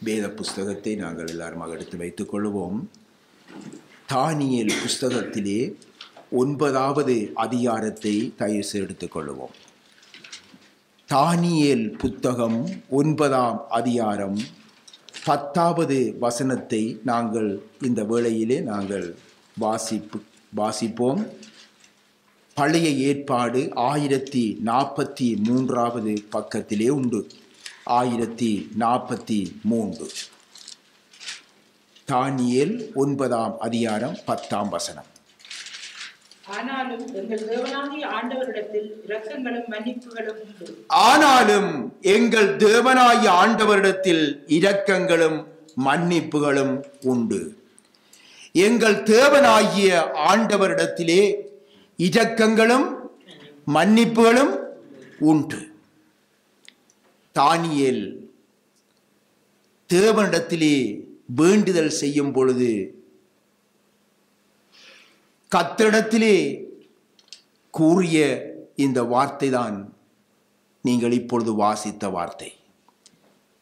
வேத புஸ்தகத்தை நாங்கள் எல்லாருமாக எடுத்து வைத்துக் கொள்வோம். தானியேல் புஸ்தகத்திலே 9வது அதிகாரத்தை தயவுசு எடுத்துக்கொள்வோம். தானியேல் புத்தகம் 9ஆம் அதிகாரம் 10வது வசனத்தை நாங்கள் இந்த வேளையிலே நாங்கள் வாசிப்போம். பழைய ஏற்பாடு 1043வது பக்கத்திலே உண்டு. 1043 தானியேல் 9ஆம் அதிகாரம் 10ஆம் வசனம். ஆனாலும் எங்கள் தேவனாகிய ஆண்டவரிடத்தில் இரக்கங்களும் மன்னிப்புகளும் உண்டு. ஆனாலும் எங்கள் தேவனாகிய ஆண்டவரிடத்தில் இரக்கங்களும் மன்னிப்புகளும் உண்டு. எங்கள் தேவனாகிய ஆண்டவரிடத்திலே இரக்கங்களும் மன்னிப்புகளும் உண்டு. தானியேல் தேவனிடத்திலே வேண்டுதல் செய்யும் பொழுது கர்த்தரிடத்திலே கூறிய இந்த வார்த்தை தான் நீங்கள் இப்பொழுது வாசித்த வார்த்தை.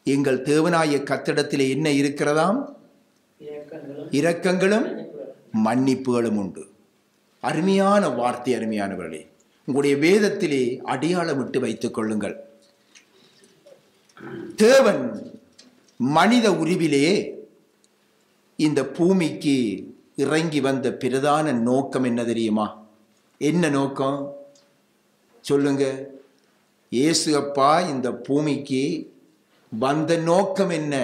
எங்கள் தேவனாகிய கர்த்தரிடத்திலே என்ன இருக்கிறதாம்? இரக்கங்களும் மன்னிப்புகளும் உண்டு. அருமையான வார்த்தை. அருமையானவர்களே, உங்களுடைய வேதத்திலே அடையாளமிட்டு வைத்துக் கொள்ளுங்கள். தேவன் மனித உருவிலே இந்த பூமிக்கு இறங்கி வந்த பிரதான நோக்கம் என்ன தெரியுமா? என்ன நோக்கம் சொல்லுங்க. இயேசு அப்பா இந்த பூமிக்கு வந்த நோக்கம் என்ன?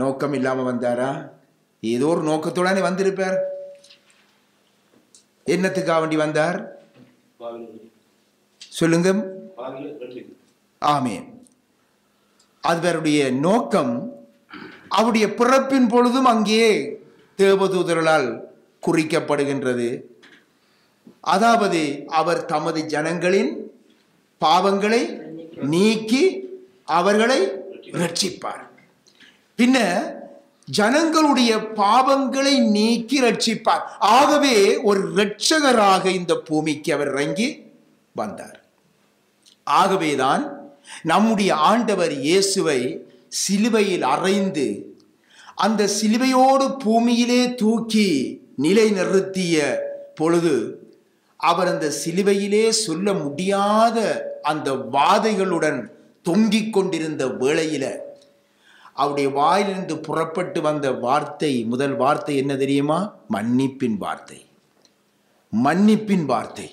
நோக்கம் இல்லாம வந்தாரா? ஏதோ ஒரு நோக்கத்தோட வந்திருப்பார். என்னத்துக்காக வேண்டி வந்தார் சொல்லுங்க. ஆமென். அவருடைய நோக்கம் அவருடைய பிறப்பின் பொழுதும் அங்கே தேவதூதர்களால் குறிக்கப்படுகின்றது. அதாவது அவர் தமது ஜனங்களின் பாவங்களை நீக்கி அவர்களை ரட்சிப்பார். பின்ன ஜனங்களுடைய பாவங்களை நீக்கி ரட்சிப்பார். ஆகவே ஒரு இரட்சகராக இந்த பூமிக்கு அவர் இறங்கி வந்தார். ஆகவேதான் நம்முடைய ஆண்டவர் இயேசுவை சிலுவையில் அறைந்து அந்த சிலுவையோடு பூமியிலே தூக்கி நிலை நிறுத்திய பொழுது அவர் அந்த சிலுவையிலே சொல்ல முடியாத அந்த வாதைகளுடன் தொங்கிக் கொண்டிருந்த வேளையில அவருடைய வாயிலிருந்து புறப்பட்டு வந்த வார்த்தை, முதல் வார்த்தை என்ன தெரியுமா? மன்னிப்பின் வார்த்தை. மன்னிப்பின் வார்த்தை.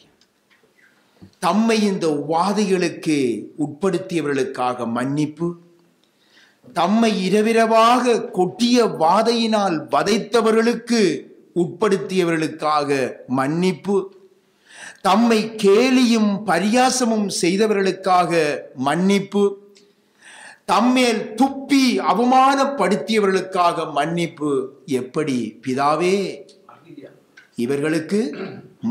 தம்மை இந்த வாதைகளுக்கு உட்படுத்தியவர்களுக்காக மன்னிப்பு, தம்மை இரவிரவாக கொட்டிய வாதையினால் வதைத்தவர்களுக்கு உட்படுத்தியவர்களுக்காக மன்னிப்பு, தம்மை கேலியும் பரியாசமும் செய்தவர்களுக்காக மன்னிப்பு, தம்மேல் துப்பி அவமானப்படுத்தியவர்களுக்காக மன்னிப்பு. எப்படி? பிதாவே இவர்களுக்கு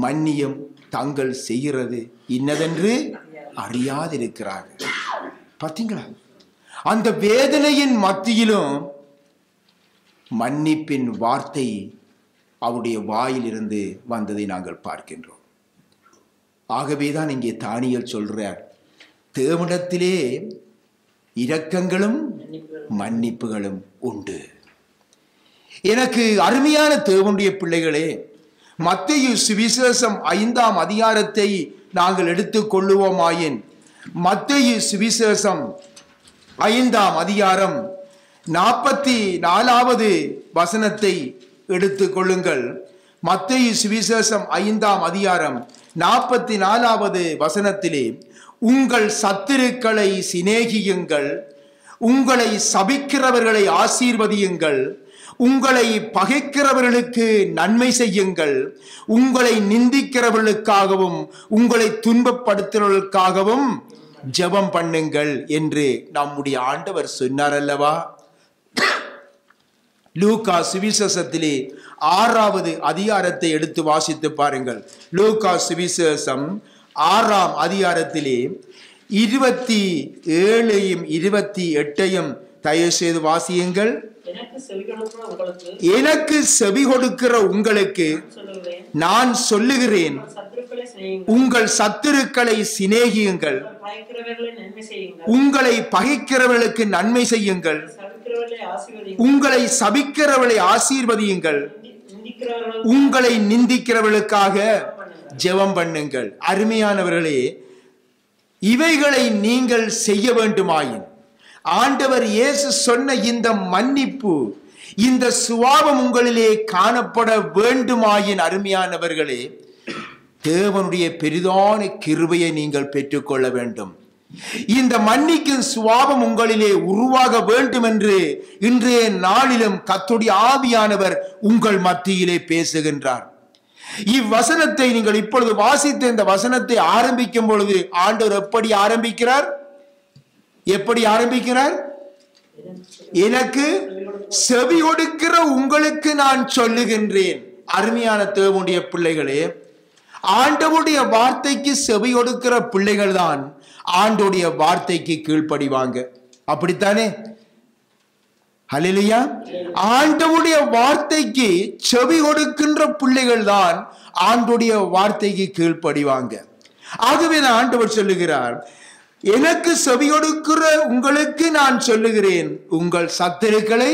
மன்னியும், தங்கள் செய்கிறது இன்னதென்று அறியாதிருக்கிறார்கள். பார்த்தீங்களா? அந்த வேதனையின் மத்தியிலும் மன்னிப்பின் வார்த்தை அவருடைய வாயிலிருந்து வந்ததை நாங்கள் பார்க்கின்றோம். ஆகவேதான் இங்கே தானியேல் சொல்றார், தேவனிடத்திலே இரக்கங்களும் மன்னிப்புகளும் உண்டு. எனக்கு அருமையான தேவனுடைய பிள்ளைகளே, மத்தேயு சுவிசேஷம் 5ஆம் அதிகாரத்தை நாங்கள் எடுத்துக் கொள்ளுவோமாயின், மத்தேயு சுவிசேஷம் 5ஆம் அதிகாரம் 44வது வசனத்தை எடுத்துக் கொள்ளுங்கள். மத்தேயு சுவிசேஷம் 5ஆம் அதிகாரம் 44வது வசனத்திலே, உங்கள் சத்துருக்களை சிநேகியுங்கள், உங்களை சபிக்கிறவர்களை ஆசீர்வதியுங்கள், உங்களை பகைக்கிறவர்களுக்கு நன்மை செய்யுங்கள், உங்களை நிந்திக்கிறவர்களுக்காகவும் உங்களை துன்பப்படுத்துகிறவர்களுக்காகவும் ஜெபம் பண்ணுங்கள் என்று நம்முடைய ஆண்டவர் சொன்னார் அல்லவா? லூக்கா சுவிசேஷத்திலே 6வது அதிகாரத்தை எடுத்து வாசித்து பாருங்கள். லூக்கா சுவிசேஷம் 6ஆம் அதிகாரத்திலே 27யும் 28யும் தயவு செய்து வாசியுங்கள். எனக்கு செவி கொடுக்கிற உங்களுக்கு நான் சொல்லுகிறேன், உங்கள் சத்துருக்களை சிநேகியுங்கள், உங்களை பகைக்கிறவர்களுக்கு நன்மை செய்யுங்கள், உங்களை சபிக்கிறவர்களை ஆசீர்வதியுங்கள், உங்களை நிந்திக்கிறவர்களுக்காக ஜெபம் பண்ணுங்கள். அருமையானவர்களே, இவைகளை நீங்கள் செய்ய வேண்டுமாயின், ஆண்டவர் இயேசு சொன்ன இந்த மன்னிப்பு, இந்த சுபாவம் உங்களிலே காணப்பட வேண்டுமாயின், அருமையானவர்களே, தேவனுடைய பெரிதான கிருபையை நீங்கள் பெற்றுக்கொள்ள வேண்டும். இந்த மன்னிக்கும் சுபாவம் உங்களிலே உருவாக வேண்டும் என்று இன்றைய நாளிலும் கர்த்தருடைய ஆவியானவர் உங்கள் மத்தியிலே பேசுகின்றார். இவ்வசனத்தை நீங்கள் இப்பொழுது வாசித்த இந்த வசனத்தை ஆரம்பிக்கும் பொழுது ஆண்டவர் எப்படி ஆரம்பிக்கிறார்? எப்படி ஆரம்பிக்கிறார்? எனக்கு செவி கொடுக்கிற உங்களுக்கு நான் சொல்லுகின்றேன். அருமையான தேவனுடைய பிள்ளைகளே, ஆண்டவருடைய வார்த்தைக்கு செவி கொடுக்கிற பிள்ளைகள் தான் ஆண்டவருடைய வார்த்தைக்கு கீழ்ப்படிவாங்க. அப்படித்தானே? ஹல்லேலூயா. ஆண்டவருடைய வார்த்தைக்கு செவி கொடுக்கின்ற பிள்ளைகள் தான் ஆண்டவருடைய வார்த்தைக்கு கீழ்ப்படிவாங்க. ஆகவே ஆண்டவர் சொல்லுகிறார், எனக்கு செவி கொடுக்கிற உங்களுக்கு நான் சொல்லுகிறேன், உங்கள் சத்துருக்களை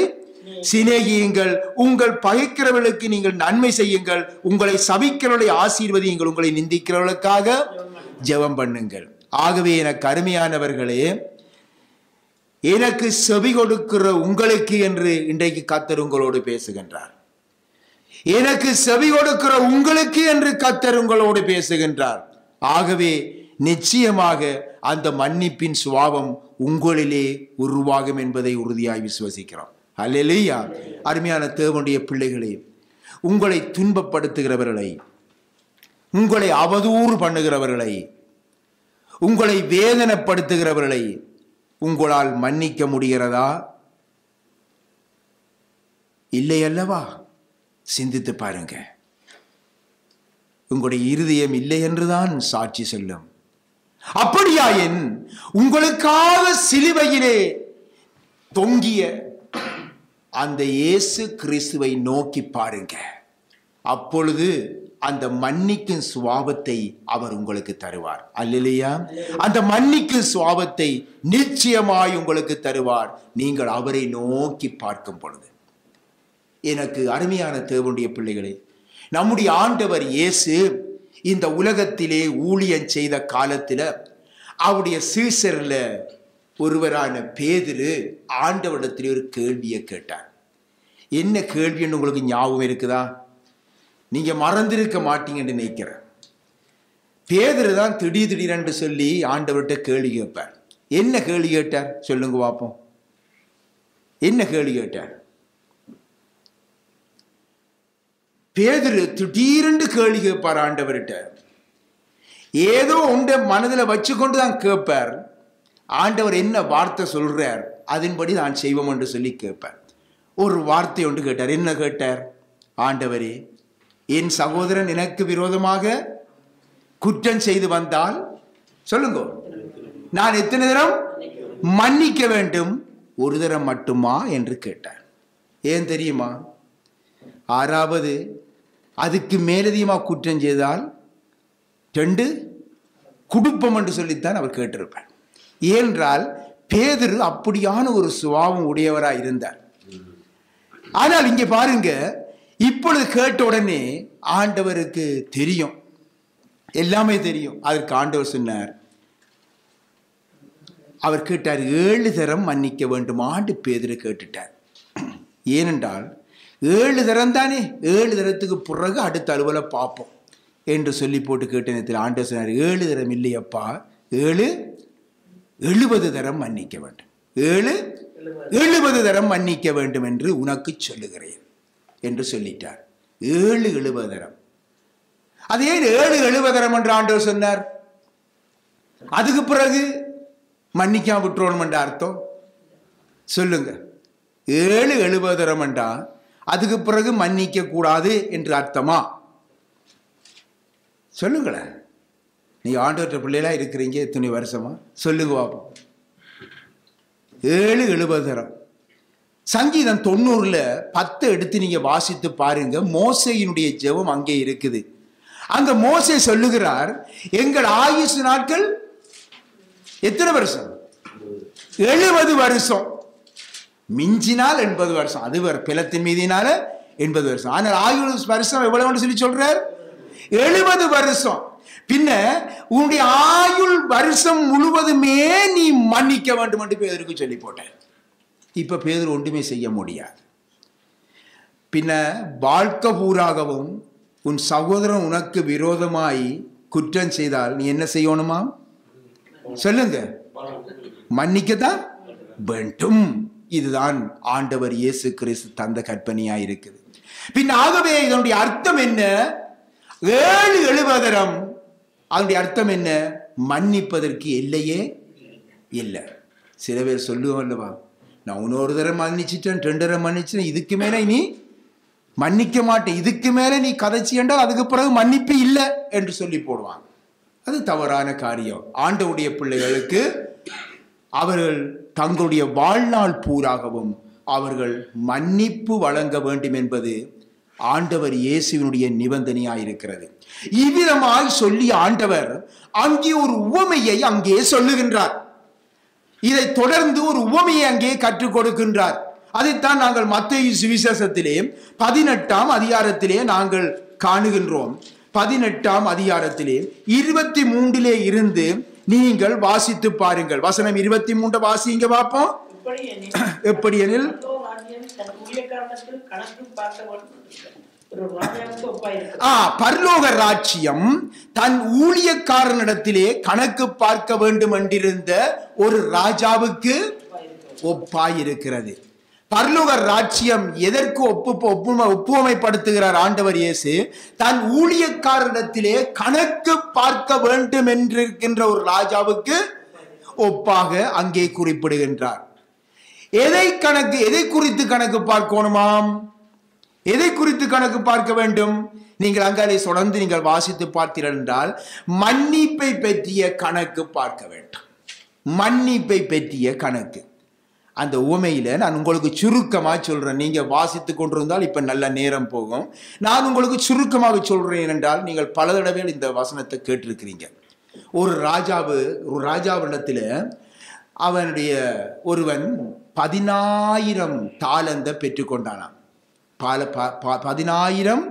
சிநேகியுங்கள், உங்கள் பகைக்கிறவர்களுக்கு நீங்கள் நன்மை செய்யுங்கள், உங்களை சபிக்கிறவர்களை ஆசீர்வதியுங்கள், உங்களை நிந்திக்கிறவர்களுக்காக ஜெபம் பண்ணுங்கள். ஆகவே எனக்கு அருமையானவர்களே, எனக்கு செவி கொடுக்கிற உங்களுக்கு என்று இன்றைக்கு கர்த்தர் உங்களோடு பேசுகின்றார். எனக்கு செவி கொடுக்கிற உங்களுக்கு என்று கர்த்தர் உங்களோடு பேசுகின்றார். ஆகவே நிச்சயமாக அந்த மன்னிப்பின் சுபாவம் உங்களிலே உருவாகும் என்பதை உறுதியாய் விசுவசிக்கிறோம். அல்லேலூயா. அருமையான தேவனுடைய பிள்ளைகளே, உங்களை துன்பப்படுத்துகிறவர்களை, உங்களை அவதூறு பண்ணுகிறவர்களை, உங்களை வேதனைப்படுத்துகிறவர்களை உங்களால் மன்னிக்க முடிகிறதா? இல்லை அல்லவா? சிந்தித்து பாருங்க. உங்களுடைய இருதயம் இல்லை என்றுதான் சாட்சி சொல்லும். அப்படியாயின் உங்களுக்காக சிலுவையிலே தொங்கிய அந்த இயேசு கிறிஸ்துவை நோக்கி பாருங்க. அப்பொழுது அந்த மன்னிக்கும் சுபாவத்தை அவர் உங்களுக்கு தருவார். அல்லேலூயா. அந்த மன்னிக்கும் சுபாவத்தை நிச்சயமாய் உங்களுக்கு தருவார், நீங்கள் அவரை நோக்கி பார்க்கும் பொழுது. எனக்கு அருமையான தேவனுடைய பிள்ளைகளே, நம்முடைய ஆண்டவர் இயேசு இந்த உலகத்திலே ஊழியம் செய்த காலத்தில் அவருடைய சீசர்ல ஒருவரான பேதுரு ஆண்டவரிடத்திலே ஒரு கேள்வியை கேட்டார். என்ன கேள்வின்னு உங்களுக்கு ஞாபகம் இருக்குதா? நீங்க மறந்திருக்க மாட்டீங்கன்னு நினைக்கிறேன். பேதுரு தான் திடீரென்று சொல்லி ஆண்டவர்கிட்ட கேள்வி கேட்பார். என்ன கேள்வி கேட்டார் சொல்லுங்க பார்ப்போம். என்ன கேள்வி கேட்டார்? பேதுரு திடீரென்று கேள்வி கேட்பார் ஆண்டவர்கிட்ட. ஏதோ உண்ட மனதில் வச்சுக்கொண்டு தான் கேட்பார். ஆண்டவர் என்ன வார்த்தை சொல்றார் அதன்படி நான் செய்வோம் என்று சொல்லி கேட்பார். ஒரு வார்த்தை ஒன்று கேட்டார். என்ன கேட்டார்? ஆண்டவரே, என் சகோதரன் எனக்கு விரோதமாக குற்றம் செய்து வந்தால் சொல்லுங்க, நான் எத்தனை தரம் மன்னிக்க வேண்டும்? ஒரு தரம் மட்டுமா என்று கேட்டார். ஏன் தெரியுமா? 6வது அதுக்கு மேலதிகமாக குற்றம் செய்தால் 2 குடுப்பம் என்று சொல்லித்தான் அவர் கேட்டிருப்பார். ஏனென்றால் பேதுரு அப்படியான ஒரு சுபாவம் உடையவராக இருந்தார். ஆனால் இங்கே பாருங்க, இப்பொழுது கேட்ட உடனே ஆண்டவருக்கு தெரியும், எல்லாமே தெரியும். அதற்கு ஆண்டவர் சொன்னார், அவர் கேட்டார், 7 தரம் மன்னிக்க வேண்டும் ஆண்டு பேதுரு கேட்டுட்டார். ஏனென்றால் 7 தரம் தானே, 7 தரத்துக்கு பிறகு அடுத்த அலுவலை பார்ப்போம் என்று சொல்லி போட்டு கேட்ட நேரத்தில் ஆண்டவர் சொன்னார், 7 தரம் இல்லையப்பா, 70 தரம் மன்னிக்க வேண்டும், 70 தரம் மன்னிக்க வேண்டும் என்று உனக்கு சொல்லுகிறேன் என்று சொல்லிட்டார். 70 தரம். அது ஏன் 70 தரம் என்று ஆண்டவர் சொன்னார்? அதுக்கு பிறகு மன்னிக்காம விட்டுறோம் என்ற அர்த்தம் சொல்லுங்க. 70 தரம் என்றா அதுக்கு பிறகு மன்னிக்க கூடாது என்று அர்த்தமா? சொல்லுங்களேன். நீ ஆண்டவற்ற பிள்ளைகளா இருக்கிறீங்க, எத்தனை வருஷமா? சொல்லுங்க பாப்போம். 70 தரம். சங்கீதம் 90ல் 10 எடுத்து நீங்க வாசித்து பாருங்க. மோசேயினுடைய ஜெபம் அங்கே இருக்குது. அங்க மோசே சொல்லுகிறார், எங்கள் ஆயுசு நாட்கள் எத்தனை வருஷம்? 70 வருஷம். மிஞ்சினால் 80 வருஷம். அது பிளத்தின் மீதினால 80 வருஷம். ஆனால் ஆயுள் வருஷம் எவ்வளவு சொல்லி சொல்றார்? 70 வருஷம். பின்ன உன்னுடைய ஆயுள் வருஷம் முழுவதுமே நீ மன்னிக்க வேண்டும் என்று பேதுருக்கு சொல்லி போட்டார். இப்ப பேதுரு ஒன்றுமே செய்ய முடியாது. பின்ன வாழ்க்கை பூராகவும் உன் சகோதரன் உனக்கு விரோதமாய் குற்றம் செய்தால் நீ என்ன செய்யணுமா? சொல்லுங்க. மன்னிக்கத்தான் வேண்டும். இதுதான் ஆண்டவர் இயேசு கிறிஸ்து தந்த கற்பனையா இருக்குது. பின் ஆகவே இதனுடைய அர்த்தம் என்ன? 7 எழுபதரம். அதனுடைய அர்த்தம் என்ன? மன்னிப்பதற்கு எல்லையே இல்லை. சில பேர் சொல்லுவோம் அல்லவா, நான் இன்னொரு தரம் மன்னிச்சிட்டேன், 2 தரம் மன்னிச்சேன், இதுக்கு மேல நீ மன்னிக்க மாட்டேன், இதுக்கு மேல நீ கதைச்சி என்றால் அதுக்கு பிறகு மன்னிப்பு இல்லை என்று சொல்லி போடுவாங்க. அது தவறான காரியம். ஆண்டவருடைய பிள்ளைகளுக்கு அவர்கள் தங்களுடைய வாழ்நாள் பூராகவும் அவர்கள் மன்னிப்பு வழங்க வேண்டும் என்பது ஆண்டவர் இயேசுவினுடைய நிபந்தனையாயிருக்கிறது. இவ்விதமாய் சொல்லி ஆண்டவர் அங்கே ஒரு உவமையை அங்கே சொல்லுகின்றார். இதை தொடர்ந்து ஒரு உவமையை அங்கே கற்றுக் கொடுக்கின்றார். அதைத்தான் நாங்கள் மத்தேயு சுவிசேஷத்திலே 18ஆம் அதிகாரத்திலே நாங்கள் காணுகின்றோம். 18ஆம் அதிகாரத்திலே 23 இருந்து நீங்கள் வாசித்து பாருங்கள். வசனம் 23 வாசிங்க பார்ப்போம். எப்படி எனில் பரலோக ராஜ்யம் தன் ஊழியக்காரனிடத்திலே கணக்கு பார்க்க வேண்டும் என்றிருந்த ஒரு ராஜாவுக்கு ஒப்பாயிருக்கிறது. பரலோக ராஜ்யம் எதற்கு ஒப்புமைப்படுத்துகிறார் ஆண்டவர் இயேசு? தன் ஊழியக்காரனிடத்திலே கணக்கு பார்க்க வேண்டும் என்றிருக்கின்ற ஒரு ராஜாவுக்கு ஒப்பாக அங்கே குறிப்பிடுகின்றார். எதை குறித்து கணக்கு பார்க்கணுமாம்? எதை குறித்து கணக்கு பார்க்க வேண்டும்? நீங்கள் அங்கே தொடர்ந்து நீங்கள் வாசித்து பார்த்தீர்கள் என்றால் மன்னிப்பை பற்றிய கணக்கு பார்க்க வேண்டும். மன்னிப்பை பற்றிய கணக்கு. அந்த உவமையில நான் உங்களுக்கு சுருக்கமாக சொல்றேன். நீங்க வாசித்து கொண்டிருந்தால் இப்ப நல்ல நேரம் போகும். நான் உங்களுக்கு சுருக்கமாக சொல்றேன் என்றால் நீங்கள் பல தடவை இந்த வசனத்தை கேட்டிருக்கிறீங்க. ஒரு ராஜாவிடத்துல அவனுடைய ஒருவன் 10,000 தாலந்தை பெற்றுக்கொண்டானாம். 10,000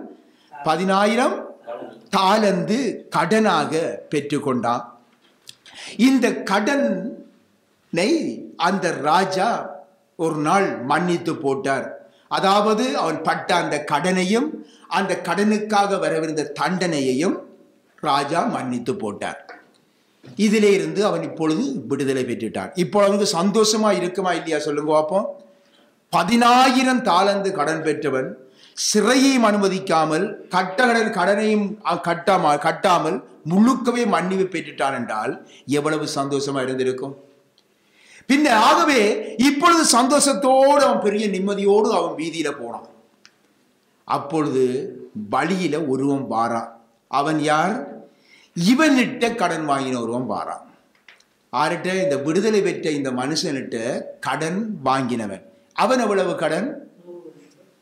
தாலந்து கடனாக பெற்றுக்கொண்டான். இந்த கடனை அந்த ராஜா ஒரு நாள் மன்னித்து போட்டார். அதாவது அவன் பட்ட அந்த கடனையும் அந்த கடனுக்காக வரவிருந்த தண்டனையையும் ராஜா மன்னித்து போட்டார். இதிலே இருந்து அவன் இப்பொழுது விடுதலை பெற்றுட்டான். இப்போ அவனுக்கு சந்தோஷமா இருக்குமா இல்லையா சொல்லுங்க பார்ப்போம். 10,000 தாலந்து கடன் பெற்றவன் சிறையையும் அனுமதிக்காமல் கடனையும் கட்டாமல் முழுக்கவே மன்னிப்பு பெற்றுட்டான் என்றால் எவ்வளவு சந்தோஷமா இருந்திருக்கும். பின்ன ஆகவே இப்பொழுது சந்தோஷத்தோடு அவன் பெரிய நிம்மதியோடு அவன் வீதியில போனான். அப்பொழுது வழியில ஒருவன் வாரான். அவன் யார்? இவனிட்ட கடன் வாங்கின ஒருவன் வாரான். ஆர்கிட்ட? இந்த விடுதலை பெற்ற இந்த மனுஷனிட்ட கடன் வாங்கினவன். அவன் எவ்வளவு கடன்?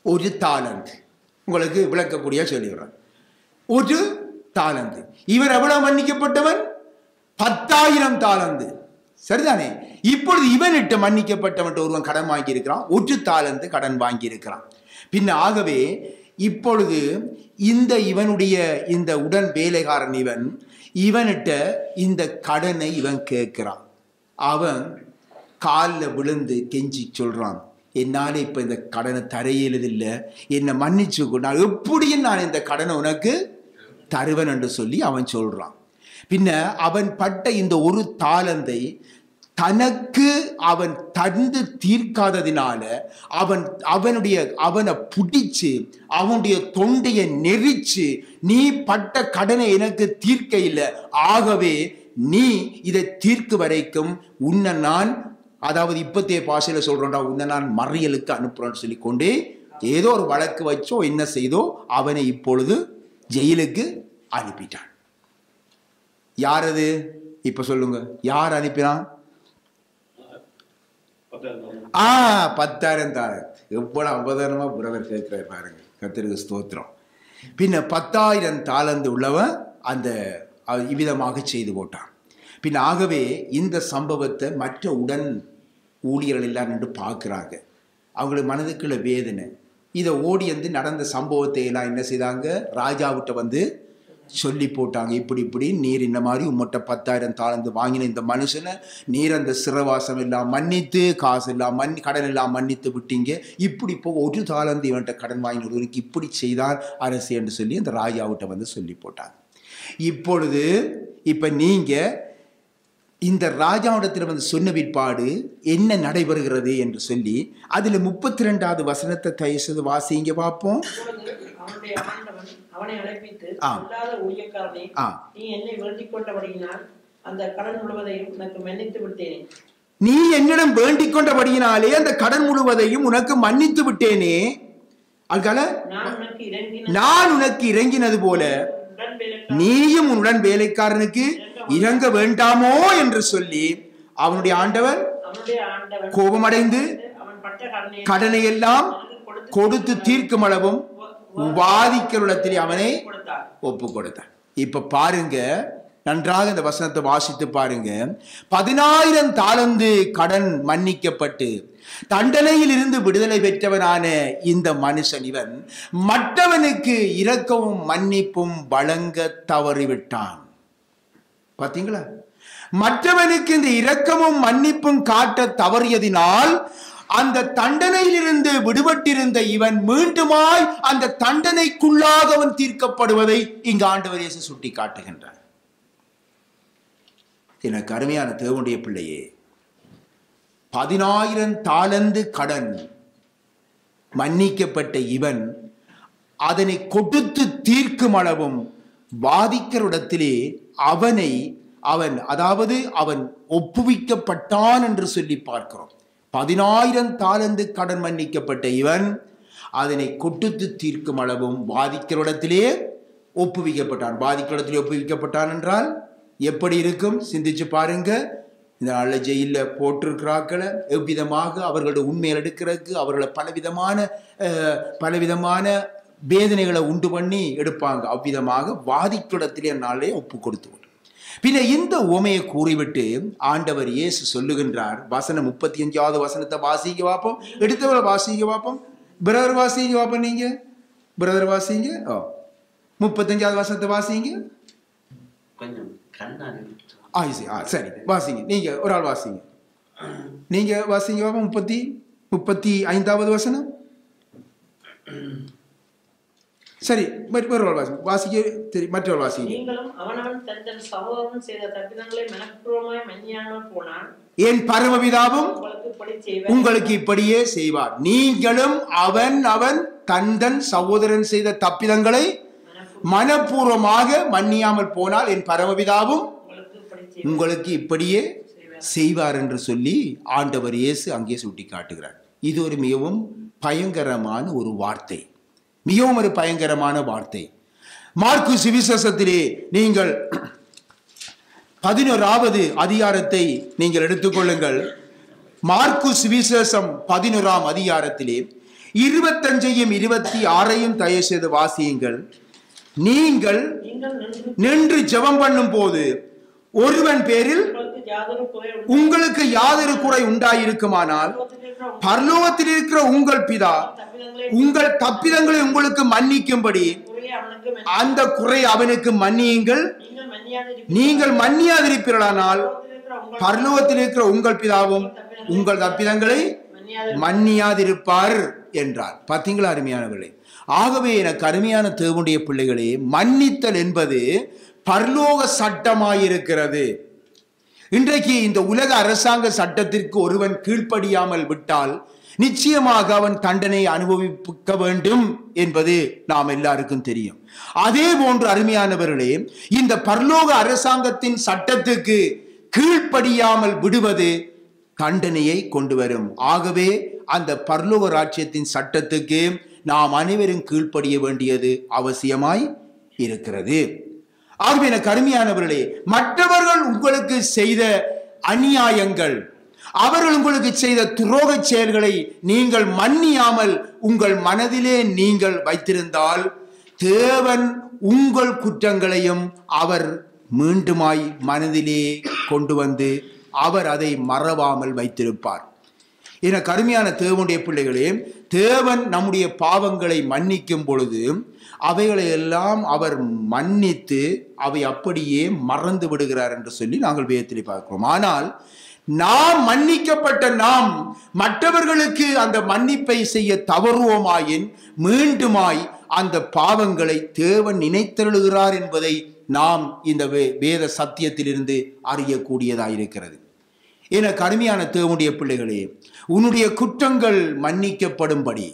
1 தாலந்து. உங்களுக்கு விளக்கக்கூடிய சொல்லிடுறான். 1 தாலந்து. இவன் எவ்வளவு மன்னிக்கப்பட்டவன்? 10,000 தாலந்து. சரிதானே? இப்பொழுது இவனிட்ட மன்னிக்கப்பட்டவன் ஒருவன் கடன் வாங்கி இருக்கிறான். 1 தாலந்து கடன் வாங்கி இருக்கிறான். பின்ன ஆகவே இப்பொழுது இவனுடைய இந்த உடன் வேலைக்காரன் இவனிட்ட இந்த கடனை இவன் கேட்கிறான். அவன் காலில் விழுந்து கெஞ்சி சொல்றான், என்னால இப்ப இந்த கடனை தரையிலதில்லை, என்னை மன்னிச்சு நான் எப்படியும் நான் இந்த கடனை உனக்கு தருவன் என்று சொல்லி அவன் சொல்றான். பின்ன அவன் பட்ட இந்த 1 தாலந்தை தனக்கு அவன் தந்து தீர்க்காததினால அவனை பிடிச்சு அவனுடைய தொண்டையை நெரிச்சு, நீ பட்ட கடனை எனக்கு தீர்க்க இல்லை, ஆகவே நீ இதை தீர்க்கு வரைக்கும் உன்னை நான், அதாவது இப்பத்தைய பாஷையில சொல்றோம்டா, உன்னை நான் மறியலுக்கு அனுப்புறேன்னு சொல்லி கொண்டே ஏதோ ஒரு வழக்கு வச்சோ என்ன செய்தோ அவனை இப்பொழுது ஜெயிலுக்கு அனுப்பிட்டான். யார் அது? இப்ப சொல்லுங்க, யார் அனுப்பினான்? 10,000 தாலந்து. எவ்வளவு அவதானமா பிரதர் கேட்கிறார் பாருங்க. கர்த்தருக்கு ஸ்தோத்திரம். பின்ன 10,000 தாலந்து உள்ளவன் அந்த இவ்விதமாக செய்து போட்டான். பின் ஆகவே இந்த சம்பவத்தை மற்ற உடன் ஊழியர்கள் எல்லாம் நின்று பார்க்குறாங்க. அவங்களுக்கு மனதுக்குள்ள வேதனை. இதை ஓடி வந்து நடந்த சம்பவத்தை எல்லாம் என்ன செய்தாங்க, ராஜாவிட்ட வந்து சொல்லி போட்டாங்க. இப்படி நீர் இந்த மாதிரி உம்மட்ட 10,000 தாளந்து வாங்கின இந்த மனுஷனை நீர் அந்த சிறவாசம் எல்லாம் மன்னித்து காசு எல்லாம் கடன் எல்லாம் மன்னித்து விட்டீங்க. இப்படி இப்போ ஒரு தாளந்து இவன்கிட்ட கடன் வாங்கினவருக்கு இப்படி செய்தான் அரசு என்று சொல்லி அந்த ராஜாவிட்ட வந்து சொல்லி போட்டாங்க. இப்பொழுது இப்போ நீங்கள் இந்த ராஜாவிடத்தில் வந்து சொன்ன பிற்பாடு என்ன நடைபெறுகிறது என்று சொல்லி அதில் 32வது வசனத்தை தயவுசெய்து வாசிங்க பார்ப்போம். அவனை அழைப்பித்து, ஊழியக்காரனே, நீ என்னை வேண்டிக் கொண்டபடியினால் அந்த கடன் முழுவதையும் உனக்கு மன்னித்து விட்டேனே. நீ என்னிடம் வேண்டிக் கொண்டபடியினாலே அந்த கடன் முழுவதையும் உனக்கு மன்னித்து விட்டேனே. அதுக்கால நான் உனக்கு இறங்கினது போல நீயும் உன்னுடன் வேலைக்காரனுக்கு இறங்க வேண்டாமோ என்று சொல்லி அவனுடைய ஆண்டவர் கோபமடைந்து கடனை எல்லாம் கொடுத்து தீர்க்கும் அளவும் வாதிக்கிறத்திலே அவனை ஒப்பு கொடுத்தான். இப்ப பாருங்க, நன்றாக இந்த வசனத்தை வாசித்து பாருங்க. 10,000 தாலந்து கடன் மன்னிக்கப்பட்டு தண்டனையில் இருந்து விடுதலை பெற்றவனான இந்த மனுஷன் இவன் மற்றவனுக்கு இரக்கமும் மன்னிப்பும் வழங்க தவறிவிட்டான். பாத்தீங்களா? மற்றவனுக்கு இந்த இரக்கமும் மன்னிப்பும் காட்ட தவறியதினால் அந்த தண்டனையில் இருந்து விடுபட்டிருந்த இவன் மீண்டுமாய் அந்த தண்டனைக்குள்ளாக அவன் தீர்க்கப்படுவதை இங்கு ஆண்டவர் இயேசு சுட்டி காட்டுகின்றார். எனக்கு அருமையான தேவனுடைய பிள்ளையே, 10,000 தாலந்து கடன் மன்னிக்கப்பட்ட இவன் அதனை கொடுத்து தீர்க்கும் அளவும் வாதிக்கிறஇடத்திலே அவன் ஒப்புவிக்கப்பட்டான் என்று சொல்லி பார்க்கிறோம். 10,000 தாலந்து கடன் மன்னிக்கப்பட்ட இவன் அதனை கொடுத்து தீர்க்கும் அளவும் வாதிக்கிறஇடத்திலே ஒப்புவிக்கப்பட்டான். வாதிக்கிறஇடத்திலே ஒப்புவிக்கப்பட்டான் என்றால் எப்படி இருக்கும் சிந்திச்சு பாருங்க. இந்த நாளில் ஜெயிலில் போட்டிருக்கிறாக்களை எவ்விதமாக அவர்களுடைய உண்மையை எடுக்கிறதுக்கு அவர்களை பலவிதமான வேதனைகளை உண்டு பண்ணி எடுப்பாங்க. அவ்விதமாக வாதிக்கிடத்திலே நாளே ஒப்பு கொடுத்து விடும். பின்ன இந்த உவமையை கூறிவிட்டு ஆண்டவர் இயேசு சொல்லுகின்றார். வசனம் 35வது வசனத்தை வாசிக்க பார்ப்போம். எடுத்தவரை வாசிக்க பார்ப்போம். பிரதர் வாசிங்க பார்ப்போம். நீங்க பிரதர் வாசிங்க. 35வது வசனத்தை வாசிங்க. சரி வாசிங்க. நீங்க ஒரு ஆள் வாசிங்க. நீங்க வாசிங்க 35வது வசனம். சரி, மற்றொரு வாசிக்க மற்றொரு வாசிங்க. என் பரமபிதாவும் உங்களுக்கு இப்படியே செய்வார். நீங்களும் அவன் தன் சகோதரன் செய்த தப்பிதங்களை மனப்பூர்வமாக மன்னியாமல் போனால் என் பரமபிதாவும் உங்களுக்கு இப்படியே செய்வார் என்று சொல்லி ஆண்டவர் இயேசு அங்கே சுட்டி காட்டுகிறார். இது ஒரு மிகவும் பயங்கரமான ஒரு வார்த்தை, மிகவும் ஒரு பயங்கரமான வார்த்தை. மார்க்கு சுவிசேஷத்திலே நீங்கள் 11வது அதிகாரத்தை நீங்கள் எடுத்துக்கொள்ளுங்கள். மார்க்கு சுவிசேஷம் 11ஆம் அதிகாரத்திலே 25 26 தயவு செய்து வாசியுங்கள். நீங்கள் நின்று ஜெபம் பண்ணும் போது ஒருவன் பேரில் உங்களுக்கு யாதொரு குறை உண்டாயிருக்குமானால் பரலோகத்தில் இருக்கிற உங்கள் பிதா உங்கள் தப்பிதங்களை உங்களுக்கு மன்னிக்கும்படி அந்த குறை அவனுக்கு மன்னியுங்கள். நீங்கள் மன்னியாதிருப்பீர்களானால் பரலோகத்தில் இருக்கிற உங்கள் பிதாவும் உங்கள் தப்பிதங்களை மன்னியாதிருப்பார் என்றார். பார்த்தீங்களா அருமையானவர்களே? ஆகவே எனக்கு அருமையான தேவனுடைய பிள்ளைகளே, மன்னித்தல் என்பது பரலோக சட்டமாயிருக்கிறது. இன்றைக்கு இந்த உலக அரசாங்க சட்டத்திற்கு ஒருவன் கீழ்ப்படியாமல் விட்டால் நிச்சயமாக அவன் தண்டனை அனுபவிக்க வேண்டும் என்பது நாம் எல்லாருக்கும் தெரியும். அதே போன்று அருமையானவர்களே, இந்த பரலோக அரசாங்கத்தின் சட்டத்துக்கு கீழ்ப்படியாமல் விடுவது தண்டனையை கொண்டு வரும். ஆகவே அந்த பரலோக ராஜ்யத்தின் சட்டத்துக்கு நாம் அனைவரும் கீழ்ப்படிய வேண்டியது அவசியமாய் இருக்கிறது. ஆகவே எனக்கு அருமையானவர்களே, மற்றவர்கள் உங்களுக்கு செய்த அநியாயங்கள், அவர்கள் உங்களுக்கு செய்த துரோக செயல்களை நீங்கள் மன்னியாமல் உங்கள் மனதிலே நீங்கள் வைத்திருந்தால் தேவன் உங்கள் குற்றங்களையும் அவர் மீண்டுமாய் மனதிலே கொண்டு வந்து அவர் அதை மறவாமல் வைத்திருப்பார். என கருமையான தேவனுடைய பிள்ளைகளே, தேவன் நம்முடைய பாவங்களை மன்னிக்கும் பொழுது அவைகளை எல்லாம் அவர் மன்னித்து அவை அப்படியே மறந்து விடுகிறார் என்று சொல்லி நாங்கள் வேதத்திலே பார்க்கிறோம். ஆனால் நாம் மன்னிக்கப்பட்ட நாம் மற்றவர்களுக்கு அந்த மன்னிப்பை செய்ய தவறுவோமாயின் மீண்டுமாய் அந்த பாவங்களை தேவன் நினைத்தருளுகிறார் என்பதை நாம் இந்த வேத சத்தியத்திலிருந்து அறியக்கூடியதாயிருக்கிறது. என கருமையான தேவனுடைய பிள்ளைகளே, உன்னுடைய குற்றங்கள் மன்னிக்கப்படும்படி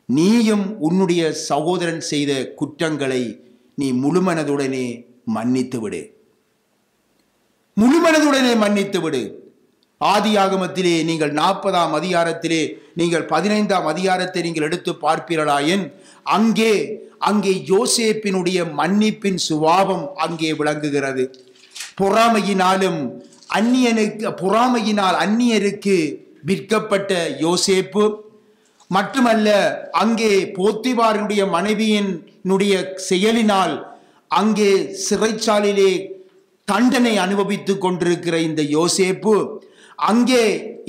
நீயும் உன்னுடைய சகோதரன் செய்த குற்றங்களை நீ முழுமனதுடனே மன்னித்து விடு. முழுமனதுடனே மன்னித்து விடு. ஆதியாகமத்திலே நீங்கள் 40ஆம் அதிகாரத்திலே நீங்கள் 15ஆம் அதிகாரத்தை நீங்கள் எடுத்து பார்ப்பீர்களாயின் அங்கே யோசேப்பினுடைய மன்னிப்பின் சுபாவம் அங்கே விளங்குகிறது. பொறாமையினால் அந்நியருக்கு விற்கப்பட்ட யோசேப்பு மட்டுமல்ல, அங்கே போத்திபாருடைய மனைவியினுடைய செயலினால் அங்கே சிறைச்சாலையிலே தண்டனை அனுபவித்துக் கொண்டிருக்கிற இந்த யோசேப்பு அங்கே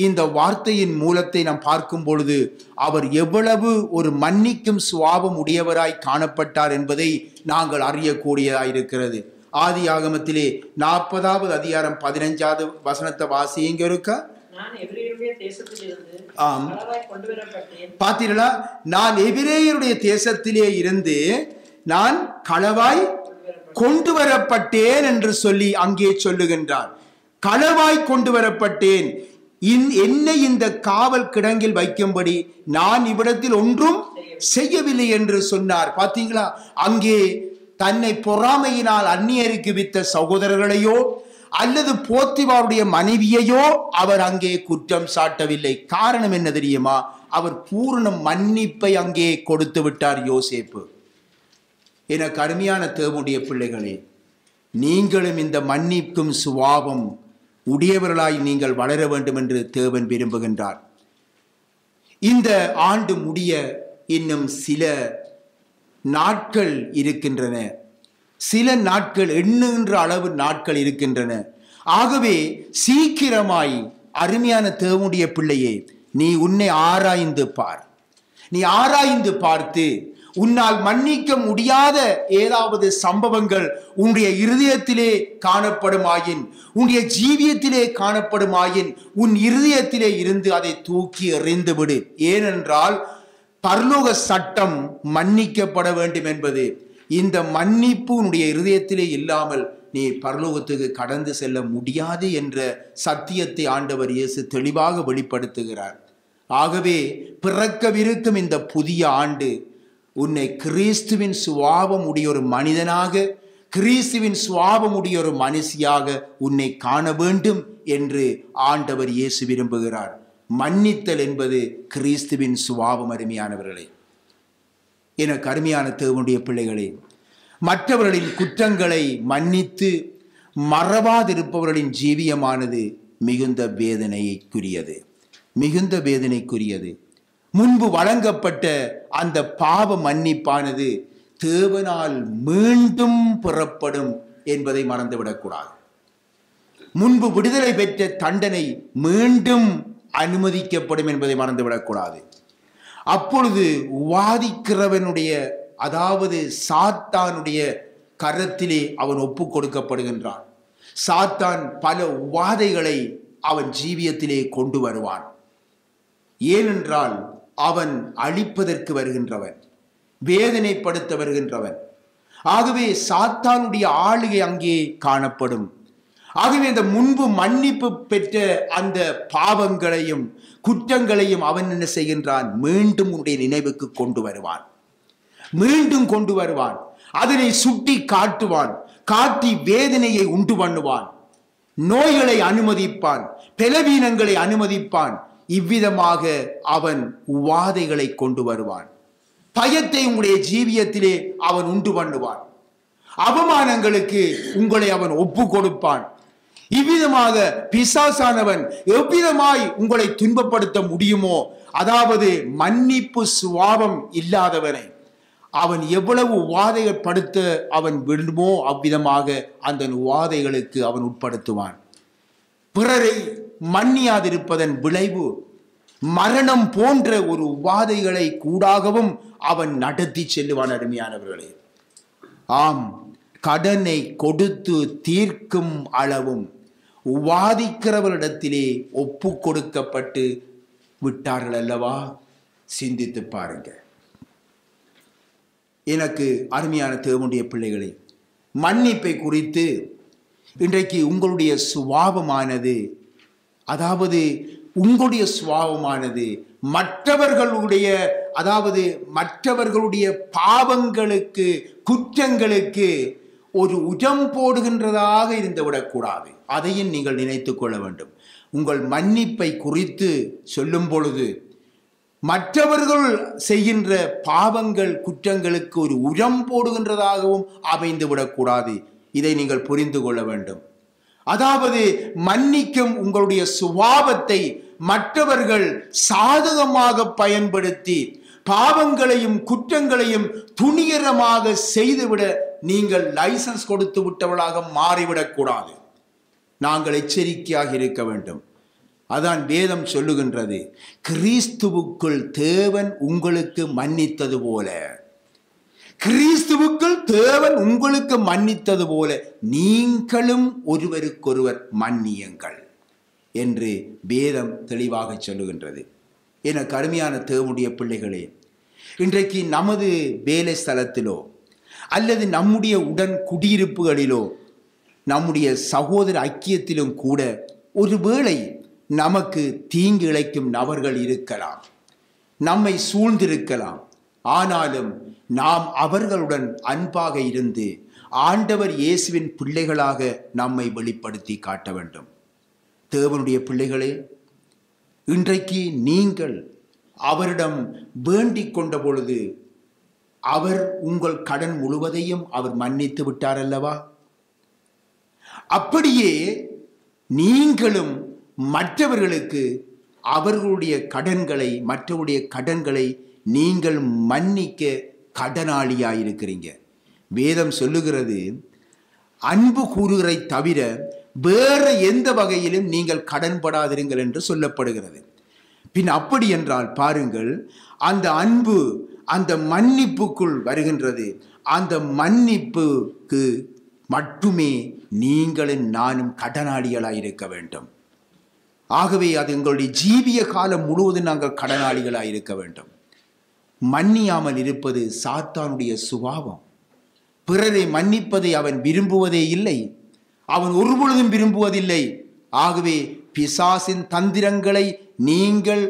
இந்த வார்த்தையின் மூலத்தை நாம் பார்க்கும் பொழுது அவர் எவ்வளவு ஒரு மன்னிக்கும் சுபாவம் உடையவராய் காணப்பட்டார் என்பதை நாங்கள் அறியக்கூடியதாயிருக்கிறது. ஆதியாகமத்திலே 40ஆவது அதிகாரம் 15வது வசனத்தை வாசிங்க இருக்கா? பார்த்தீர்களா? நான் எபிரேயருடைய தேசத்திலே இருந்து நான் களவாய் கொண்டு வரப்பட்டேன் என்று சொல்லி அங்கே சொல்லுகின்றான். களவாய் கொண்டு வரப்பட்டேன், என்னை இந்த காவல் கிடங்கில் வைக்கும்படி நான் இவ்விடத்தில் ஒன்றும் செய்யவில்லை என்று சொன்னார். பார்த்தீங்களா? அங்கே தன்னை பொறாமையினால் அந்நியருக்கு வித்த சகோதரர்களையோ அல்லது போத்திபாருடைய மனைவியையோ அவர் அங்கே குற்றம் சாட்டவில்லை. காரணம் என்ன தெரியுமா? அவர் பூரண மன்னிப்பை அங்கே கொடுத்து விட்டார் யோசேப்பு. என கருமையான தேவனுடைய பிள்ளைகளே, நீங்களும் இந்த மன்னிக்கும் சுபாவம் உடையவர்களாய் நீங்கள் வளர வேண்டும் என்று தேவன் விரும்புகின்றார். இந்த ஆண்டு முடிய இன்னும் சில நாட்கள் இருக்கின்றன. சில நாட்கள் எண்ணுகின்ற அளவு நாட்கள் இருக்கின்றன. ஆகவே சீக்கிரமாய் அருமையான தேவனுடைய பிள்ளையே, நீ உன்னை ஆராய்ந்து பார். நீ ஆராய்ந்து பார்த்து உன்னால் மன்னிக்க முடியாத ஏதாவது சம்பவங்கள் உன்னுடைய இருதயத்திலே காணப்படுமாயின், உன்னுடைய ஜீவியத்திலே காணப்படுமாயின், உன் இருதயத்திலே இருந்து அதை தூக்கி எறிந்து விடு. ஏனென்றால் பரலோக சட்டம் மன்னிக்கப்பட வேண்டும் என்பது. இந்த மன்னிப்பு உன்னுடைய இருதயத்திலே இல்லாமல் நீ பரலோகத்துக்கு கடந்து செல்ல முடியாது என்ற சத்தியத்தை ஆண்டவர் இயேசு தெளிவாக வெளிப்படுத்துகிறார். ஆகவே பிறக்கவிருக்கும் இந்த புதிய ஆண்டு உன்னை கிறிஸ்துவின் சுபாவம் உடைய ஒரு மனிதனாக, கிறிஸ்துவின் சுபாவம் உடைய ஒரு மனுஷியாக உன்னை காண வேண்டும் என்று ஆண்டவர் இயேசு விரும்புகிறார். மன்னித்தல் என்பது கிறிஸ்துவின் சுபாவம். அருமையானவர்களே, எனக்கு அருமையான தேவனுடைய பிள்ளைகளே, மற்றவர்களின் குற்றங்களை மன்னித்து மறவாதிருப்பவர்களின் ஜீவியமானது மிகுந்த வேதனைக்குரியது, மிகுந்த வேதனைக்குரியது. முன்பு வழங்கப்பட்ட அந்த பாவ மன்னிப்பானது தேவனால் மீண்டும் பெறப்படும் என்பதை மறந்துவிடக்கூடாது. முன்பு விடுதலை பெற்ற தண்டனை மீண்டும் அனுமதிக்கப்படும் என்பதை மறந்துவிடக்கூடாது. அப்பொழுது வாதிக்கிறவனுடைய, அதாவது சாத்தானுடைய கரத்திலே அவன் ஒப்பு கொடுக்கப்படுகின்றான். சாத்தான் பல வாதைகளை அவன் ஜீவியத்திலே கொண்டு வருவான். ஏனென்றால் அவன் அழிப்பதற்கு வருகின்றவன், வேதனைப்படுத்த வருகின்றவன். ஆகவே சாத்தானுடைய ஆளுகை அங்கே காணப்படும். ஆகவே இந்த முன்பு மன்னிப்பு பெற்ற அந்த பாவங்களையும் குற்றங்களையும் அவன் என்ன செய்கின்றான்? மீண்டும் உன்னுடைய நினைவுக்கு கொண்டு வருவான், மீண்டும் கொண்டு வருவான். அதனை சுட்டி காட்டுவான், காட்டி வேதனையை உண்டு பண்ணுவான், நோய்களை அனுமதிப்பான், பலவீனங்களை அனுமதிப்பான். இவ்விதமாக அவன் உவாதைகளை கொண்டு வருவான். பயத்தை உங்களுடைய ஜீவியத்திலே அவன் உண்டு பண்ணுவான். அவமானங்களுக்கு உங்களை அவன் ஒப்பு கொடுப்பான். இவ்விதமாக பிசாசானவன் எவ்விதமாய் உங்களை துன்பப்படுத்த முடியுமோ, அதாவது மன்னிப்பு சுபாவம் இல்லாதவனை, அவன் எவ்வளவு உவாதைப்படுத்த அவன் விரும்புமோ அவ்விதமாக அந்த உவாதைகளுக்கு அவன் உட்படுத்துவான். பிறரை மன்னியாதிருப்பதன் விளைவு மரணம் போன்ற ஒரு உவாதைகளை கூடாகவும் அவன் நடத்தி செல்லுவான். அருமையானவர்களே, ஆம், கடனை கொடுத்து தீர்க்கும் அளவும் உவாதிக்கிறவரிடத்திலே ஒப்பு கொடுக்கப்பட்டு விட்டார்கள் அல்லவா? சிந்தித்து பாருங்க. எனக்கு அருமையான தேவனுடைய பிள்ளைகளே, மன்னிப்பை குறித்து இன்றைக்கு உங்களுடைய சுபாவமானது, அதாவது உங்களுடைய சுபாவமானது மற்றவர்களுடைய பாவங்களுக்கு, குற்றங்களுக்கு ஒரு உரம் போடுகின்றதாக இருந்துவிடக்கூடாது. அதையும் நீங்கள் நினைத்துக் கொள்ள வேண்டும். உங்கள் மன்னிப்பை குறித்து சொல்லும் பொழுது மற்றவர்கள் செய்கின்ற பாவங்கள், குற்றங்களுக்கு ஒரு உரம் போடுகின்றதாகவும் அமைந்து விடக்கூடாது. இதை நீங்கள் புரிந்து கொள்ள வேண்டும். அதாவது மன்னிக்கும் உங்களுடைய சுபாவத்தை மற்றவர்கள் சாதகமாக பயன்படுத்தி பாவங்களையும் குற்றங்களையும் துணிகரமாக செய்துவிட நீங்கள் லைசன்ஸ் கொடுத்து விட்டவர்களாக மாறிவிடக்கூடாது. நாங்கள் எச்சரிக்கையாக இருக்க வேண்டும். அதான் வேதம் சொல்லுகின்றது, கிறிஸ்துவுக்குள் தேவன் உங்களுக்கு மன்னித்தது போல, கிறிஸ்துவுக்குள் தேவன் உங்களுக்கு மன்னித்தது போல நீங்களும் ஒருவருக்கொருவர் மன்னியுங்கள் என்று வேதம் தெளிவாக சொல்லுகின்றது. எனக்கு அருமையான தேவனுடைய பிள்ளைகளே, இன்றைக்கு நமது வேலை ஸ்தலத்திலோ அல்லது நம்முடைய உடன் குடியிருப்புகளிலோ நம்முடைய சகோதர ஐக்கியத்திலும் கூட ஒருவேளை நமக்கு தீங்கு இழைக்கும் நபர்கள் இருக்கலாம், நம்மை சூழ்ந்திருக்கலாம். ஆனாலும் நாம் அவர்களுடன் அன்பாக இருந்து ஆண்டவர் இயேசுவின் பிள்ளைகளாக நம்மை வெளிப்படுத்தி காட்ட வேண்டும். தேவனுடைய பிள்ளைகளே, இன்றைக்கு நீங்கள் அவரிடம் வேண்டிக் கொண்ட பொழுது அவர் உங்கள் கடன் முழுவதையும் அவர் மன்னித்து விட்டார் அல்லவா? அப்படியே நீங்களும் மற்றவர்களுக்கு மற்றவருடைய கடன்களை நீங்கள் மன்னிக்க கடனாளியாயிருக்கிறீங்க. வேதம் சொல்லுகிறது, அன்பு கூறுகளை தவிர வேற எந்த வகையிலும் நீங்கள் கடன்படாதிருங்கள் என்று சொல்லப்படுகிறது. பின் அப்படி என்றால் பாருங்கள், அந்த அன்பு அந்த மன்னிப்புக்குள் வருகின்றது. அந்த மன்னிப்புக்கு மட்டுமே நீங்களும் நானும் கடனாளிகளாயிருக்க வேண்டும். ஆகவே அது எங்களுடைய ஜீவிய காலம் முழுவதும் நாங்கள் கடனாளிகளாயிருக்க வேண்டும். மன்னியாமல் இருப்பது சாத்தானுடைய சுபாவம். பிறரை மன்னிப்பதை அவன் விரும்புவதே இல்லை, அவன் ஒருபொழுதும் விரும்புவதில்லை. ஆகவே பிசாசின் தந்திரங்களை நீங்கள்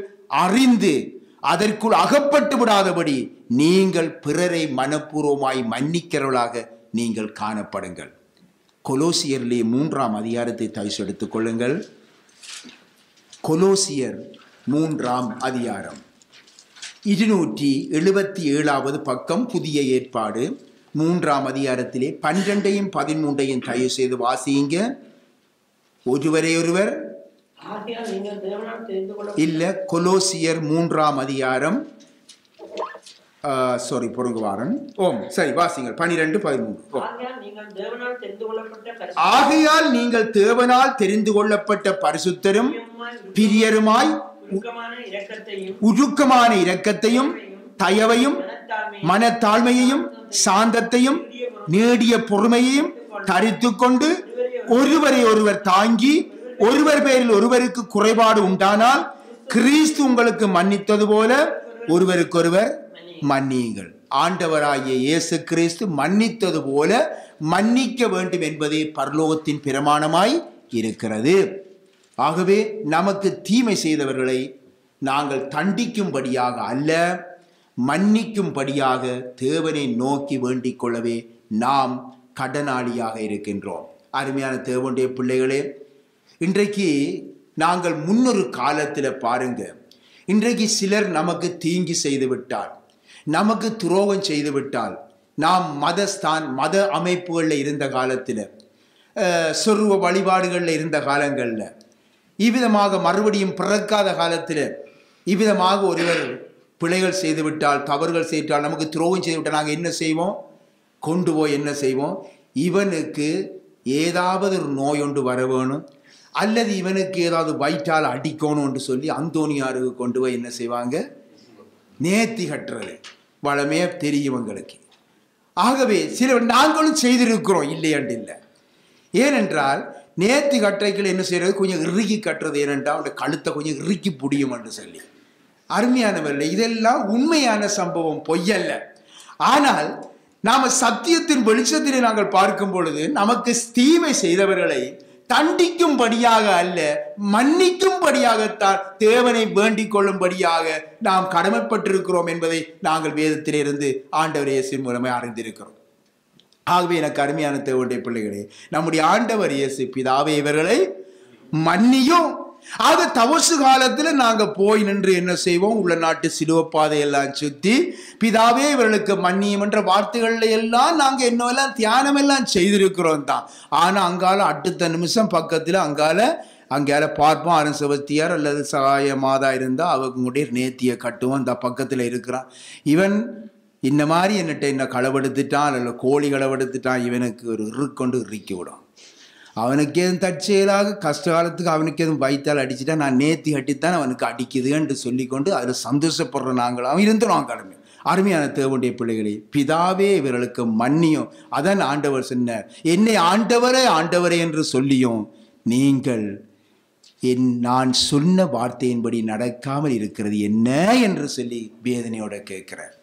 அறிந்து அதற்குள் அகப்பட்டு விடாதபடி நீங்கள் பிறரை மனப்பூர்வமாய் மன்னிக்கிறவர்களாக நீங்கள் காணப்படுங்கள். கொலோசியர்லே 3ஆம் அதிகாரத்தை தயவு எடுத்துக் கொள்ளுங்கள். கொலோசியர் 3ஆம் அதிகாரம் 277வது பக்கம், புதிய ஏற்பாடு 3ஆம் அதிகாரத்திலே 12ஐயும் 13ஐயும் தயவு செய்து வாசியுங்க. ஒருவரை ஒருவர் இல்ல, கொலோசியர் 3ஆம் அதிகாரம், பொருங்குவாரன். சரி, வாசிங்கள் 12, 13. ஆகையால் நீங்கள் தேவனால் தெரிந்து கொள்ளப்பட்ட பரிசுத்தரும் பிரியருமாய் உருக்கமான இரக்கத்தையும் தயவையும் மனத்தாழ்மையையும் சாந்தத்தையும் நேடிய பொறுமையையும் தரித்து கொண்டு ஒருவரை ஒருவர் தாங்கி ஒருவர் பேரில் ஒருவருக்கு குறைபாடு உண்டானால் கிறிஸ்து உங்களுக்கு மன்னித்தது போல ஒருவருக்கொருவர் மன்னியுங்கள். ஆண்டவராகிய இயேசு கிறிஸ்து மன்னித்தது போல மன்னிக்க வேண்டும் என்பதே பரலோகத்தின் பிரமாணமாய் இருக்கிறது. ஆகவே நமக்கு தீமை செய்தவர்களை நாங்கள் தண்டிக்கும்படியாக அல்ல, மன்னிக்கும்படியாக தேவனை நோக்கி வேண்டிக் கொள்ளவே நாம் கடனாளியாக இருக்கின்றோம். அருமையான தேவனுடைய பிள்ளைகளே, இன்றைக்கு நாங்கள் முன்னொரு காலத்தில் பாருங்க, இன்றைக்கு சிலர் நமக்கு தீங்கி செய்து விட்டால், நமக்கு துரோகம் செய்து விட்டால், நாம் மத அமைப்புகளில் இருந்த காலத்தில், சொருவ வழிபாடுகளில் இருந்த காலங்களில், இவ்விதமாக மறுபடியும் பிறக்காத காலத்தில் இவ்விதமாக ஒருவர் பிழைகள் செய்துவிட்டால், தவறுகள் செய்தால், நமக்கு துரோகம் செய்துவிட்டால் நாங்கள் என்ன செய்வோம்? கொண்டு போய் என்ன செய்வோம்? இவனுக்கு ஏதாவது ஒரு நோய் ஒன்று வர வேணும், அல்லது இவனுக்கு ஏதாவது வயிற்றால் அடிக்கணும் என்று சொல்லி அந்தோனியாருக்கு கொண்டு போய் என்ன செய்வாங்க? நேர்த்தி கட்டுறது வளமே தெரியும் எங்களுக்கு. ஆகவே சில நாங்களும் செய்திருக்கிறோம், இல்லையண்டு இல்லை. ஏனென்றால் நேர்த்தி கட்டைகள் என்ன செய்யறது? கொஞ்சம் இறுக்கி கட்டுறது. ஏனென்றால் அவனுடைய கழுத்தை கொஞ்சம் இறுக்கி புடியும் என்று சொல்லி. அருமையானவர்கள், இதெல்லாம் உண்மையான சம்பவம், பொய்யல்ல. ஆனால் நாம சத்தியத்தின் வெளிச்சத்திலே நாங்கள் பார்க்கும் பொழுது நமக்கு தீமை செய்தவர்களை தண்டிக்கும்படியாக அல்ல, மன்னிக்கும்படியாகத்தான் தேவனை வேண்டிக் கொள்ளும்படியாக நாம் கடமைப்பட்டிருக்கிறோம் என்பதை நாங்கள் வேதத்திலிருந்து ஆண்டவர் இயேசு மூலமாக அறிந்திருக்கிறோம். ஆகவே எனக்கு அருமையான தேவனுடைய பிள்ளைகளே, நம்முடைய ஆண்டவர் இயேசு பிதாவே இவர்களை மன்னியும். ஆக தவசு காலத்துல நாங்க போய் நின்று என்ன செய்வோம்? உள்ள நாட்டு சிலுவப்பாதையெல்லாம் சுத்தி பிதாவே இவர்களுக்கு மன்னியும் என்ற வார்த்தைகள்ல எல்லாம் நாங்க என்னெல்லாம் தியானம் எல்லாம் செய்திருக்கிறோம் தான். ஆனா அங்கால அடுத்த நிமிஷம் பக்கத்துல அங்கால பார்ப்போம், அரசவத்தியார் அல்லது சகாய மாதா இருந்தா அவங்களுடைய நேர்த்தியை கட்டுவோம். அந்த பக்கத்துல இருக்கிறான், இவன் இந்த மாதிரி என்ன களவெடுத்துட்டான் அல்ல கோழி களவெடுத்துட்டான், இவனுக்கு ஒரு கொண்டு இறுக்கி விடும். அவனுக்கு எதுவும் தற்செயலாக கஷ்ட காலத்துக்கு அவனுக்கு எதுவும் வைத்தால் அடிச்சுட்டா நான் நேர்த்தி கட்டித்தான் அவனுக்கு அடிக்குதுன்னு சொல்லிக்கொண்டு அதில் சந்தோஷப்படுற நாங்கள் அவன் இருந்துடும் கடமை. அருமையான தேவனுடைய பிள்ளைகளே, பிதாவே இவர்களுக்கு மன்னியும். அதான் ஆண்டவர் சொன்னார், என்னை ஆண்டவரே ஆண்டவரே என்று சொல்லியும் நீங்கள் நான் சொன்ன வார்த்தையின்படி நடக்காமல் இருக்கிறது என்ன என்று சொல்லி வேதனையோட கேட்கிறார்.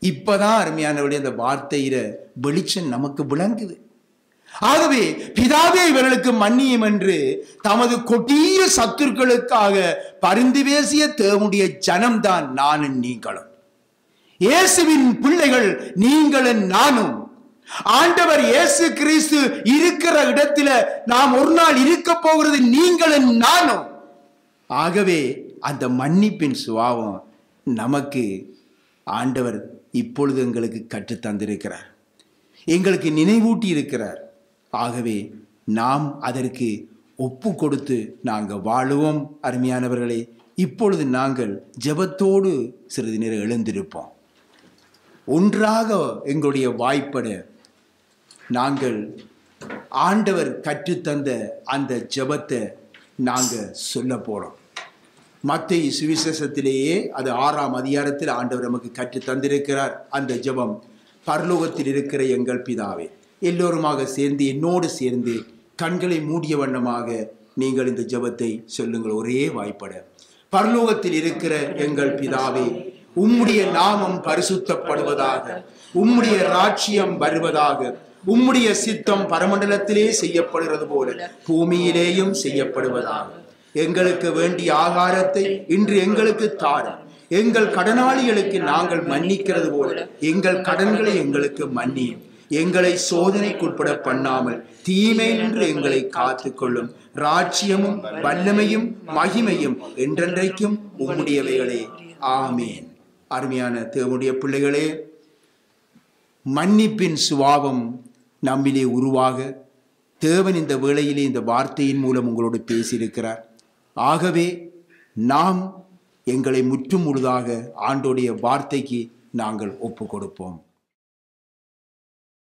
இப்பதான் அருமையானவர்களே அந்த வார்த்தையில வெளிச்சம் நமக்கு விளங்குது. ஆகவே பிதாவே இவர்களுக்கு மன்னியும் என்று தமது கொடிய சத்துருக்களுக்காக பரிந்து பேசிய தேவனுடைய ஜனம்தான் நானும் நீங்களும். இயேசுவின் பிள்ளைகள் நீங்களும் நானும். ஆண்டவர் இயேசு கிறிஸ்து இருக்கிற இடத்துல நாம் ஒரு நாள் இருக்க போகிறது நீங்களும் நானும். ஆகவே அந்த மன்னிப்பின் சுபாவம் நமக்கு ஆண்டவர் இப்பொழுது எங்களுக்கு கற்றுத்தந்திருக்கிறார், எங்களுக்கு நினைவூட்டி இருக்கிறார். ஆகவே நாம் அதற்கு ஒப்பு கொடுத்து நாங்கள் வாழுவோம். அருமையானவர்களே, இப்பொழுது நாங்கள் ஜெபத்தோடு சிறிது நேரம் எழுந்திருப்போம். ஒன்றாக எங்களுடைய வாய்ப்பட நாங்கள் ஆண்டவர் கற்றுத்தந்த அந்த ஜெபத்தை நாங்கள் சொல்ல போறோம். மத்தேயு சுவிசேஷத்திலேயே அது 6ஆம் அதிகாரத்தில் ஆண்டவர் நமக்கு கற்று தந்திருக்கிறார். அந்த ஜெபம், பரலோகத்தில் இருக்கிற எங்கள் பிதாவே. எல்லோருமாக சேர்ந்து என்னோடு சேர்ந்து கண்களை மூடிய வண்ணமாக நீங்கள் இந்த ஜெபத்தை சொல்லுங்கள் ஒரே வாய்ப்பட. பரலோகத்தில் இருக்கிற எங்கள் பிதாவே, உம்முடைய நாமம் பரிசுத்தப்படுவதாக, உம்முடைய ராஜ்யம் வருவதாக, உம்முடைய சித்தம் பரமண்டலத்திலே செய்யப்படுகிறது போல பூமியிலேயும் செய்யப்படுவதாக. எங்களுக்கு வேண்டிய ஆகாரத்தை இன்று எங்களுக்கு தாரும். எங்கள் கடனாளிகளுக்கு நாங்கள் மன்னிக்கிறது போல எங்கள் கடன்களை எங்களுக்கு மன்னியும். எங்களை சோதனைக்குட்பட பண்ணாமல் தீமை நின்று எங்களை காத்துக்கொள்ளும். ராஜ்யமும் வல்லமையும் மகிமையும் என்றென்றைக்கும் உம்முடையவைகளே. ஆமேன். அருமையான தேவனுடைய பிள்ளைகளே, மன்னிப்பின் சுபாவம் நம்மிலே உருவாக தேவன் இந்த வேளையிலே இந்த வார்த்தையின் மூலம் உங்களோடு பேசியிருக்கிறார். ஆகவே நாம் எங்களை முற்றும் முழுதாக ஆண்டோடைய வார்த்தைக்கு நாங்கள் ஒப்பு கொடுப்போம்.